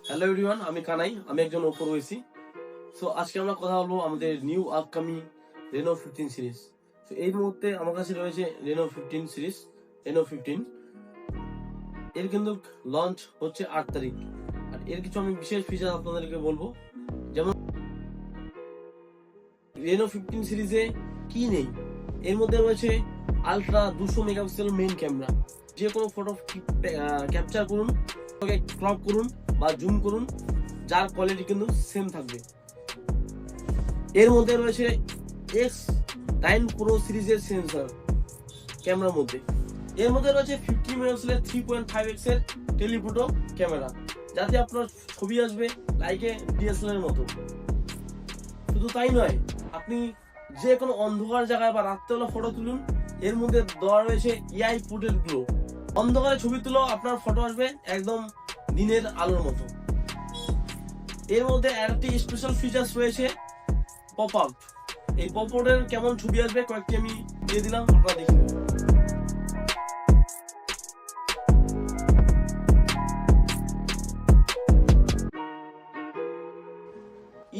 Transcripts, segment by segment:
Hello everyone, আমি কানাই, আমি একজন ওপো রয়েছি। সো আজকে আমরা কথা বলবো আমাদের নিউ আপকামিং রেনো 15 সিরিজ। তো এই মুহূর্তে আমার কাছে রয়েছে রেনো 15 সিরিজ, রেনো 15। এর কিন্তু লঞ্চ হচ্ছে 8 তারিখ। আর এর কিছু আমি বিশেষ ফিচার আপনাদেরকে বলবো, যেমন রেনো 15 সিরিজে কি নেই। এর মধ্যে রয়েছে আলট্রা 200 মেগাপিক্সেল মেইন ক্যামেরা। যে কোনো ফটো ক্যাপচার করুন, ক্রপ করুন বা জুম করুন, যার কোয়ালিটি কিন্তু সেম থাকবে। এর মধ্যে রয়েছে X9 Pro সিরিজের সেন্সর ক্যামেরার মধ্যে। এর মধ্যে রয়েছে 50 মেগাপিক্সেলের 3.5x এর টেলিফোটো ক্যামেরা, যাতে আপনার ছবি আসবে লাইকে ডিএসএলআর এর মতো। শুধু তাই নয়, আপনি যে কোনো অন্ধকার জায়গায় বা রাত্রেবেলা ফটো তুলুন, এর মধ্যে দেওয়া রয়েছে AI পোর্ট্রেট গ্লো। অন্ধকারে ছবি তুলো, আপনার ফটো আসবে একদম দিনের আলোর মতো। এর মধ্যে আরেকটি স্পেশাল ফিচার্স রয়েছে পপ আউট। এই পপ আউটের কেমন ছবি আসবে কয়েকটি আমি দিয়ে দিলাম, আপনারা দেখুন।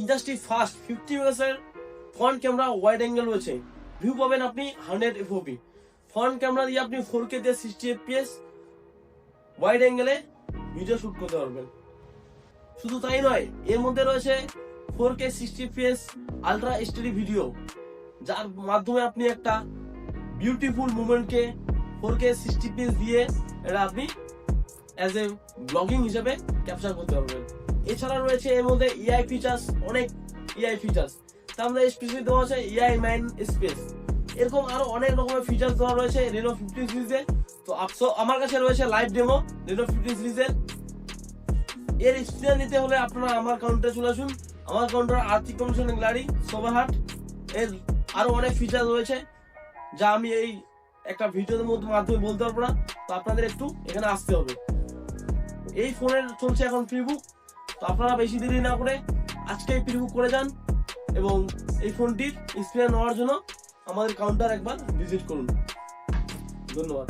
Industry first 50 megapixel front camera wide angle রয়েছে। ভিউ পাবেন আপনি 100 FOV। ফ্রন্ট ক্যামেরা দিয়ে আপনি 4K দিয়ে 60 FPS ওয়াইড অ্যাঙ্গেলে ভিডিও শুট করতে পারবেন। শুধু তাই নয়, এর মধ্যে রয়েছে 4K 60 FPS ultra steady video, যার মাধ্যমে আপনি একটা বিউটিফুল মুভমেন্টকে 4K 60 FPS দিয়ে এটা আপনি অ্যাজ এ ব্লগিং হিসেবে ক্যাপচার করতে পারবেন। এছাড়া রয়েছে এর মধ্যে AI ফিচার্স, অনেক AI ফিচার্স। তার মধ্যে স্পেশালি দেওয়া আছে AI মাইন্ড স্পেস। এরকম আরো অনেক রকমের ফিচার্স দেওয়া রয়েছে রেনো 15 সিরিজে। তো আমার কাছে রয়েছে লাইভ ডেমো রেনো 15 সিরিজের। এর এক্সপিরিয়েন্স নিতে হলে আপনারা আমার কাউন্টারে চলে আসুন। আমার কাউন্টার আর্থিক কমিশন গ্যালারি, সোবাহাট। এর আরো অনেক ফিচার রয়েছে যা আমি এই একটা ভিডিওর মাধ্যমে বলতে পারবো না। তো আপনাদের একটু এখানে আসতে হবে। এই ফোনের চলছে এখন প্রিবুক। তো আপনারা বেশি দেরি না করে আজকে প্রিবুক করে যান এবং এই ফোনটির এক্সপিরিয়েন্স নেওয়ার জন্য আমাদের কাউন্টার একবার ভিজিট করুন। ধন্যবাদ।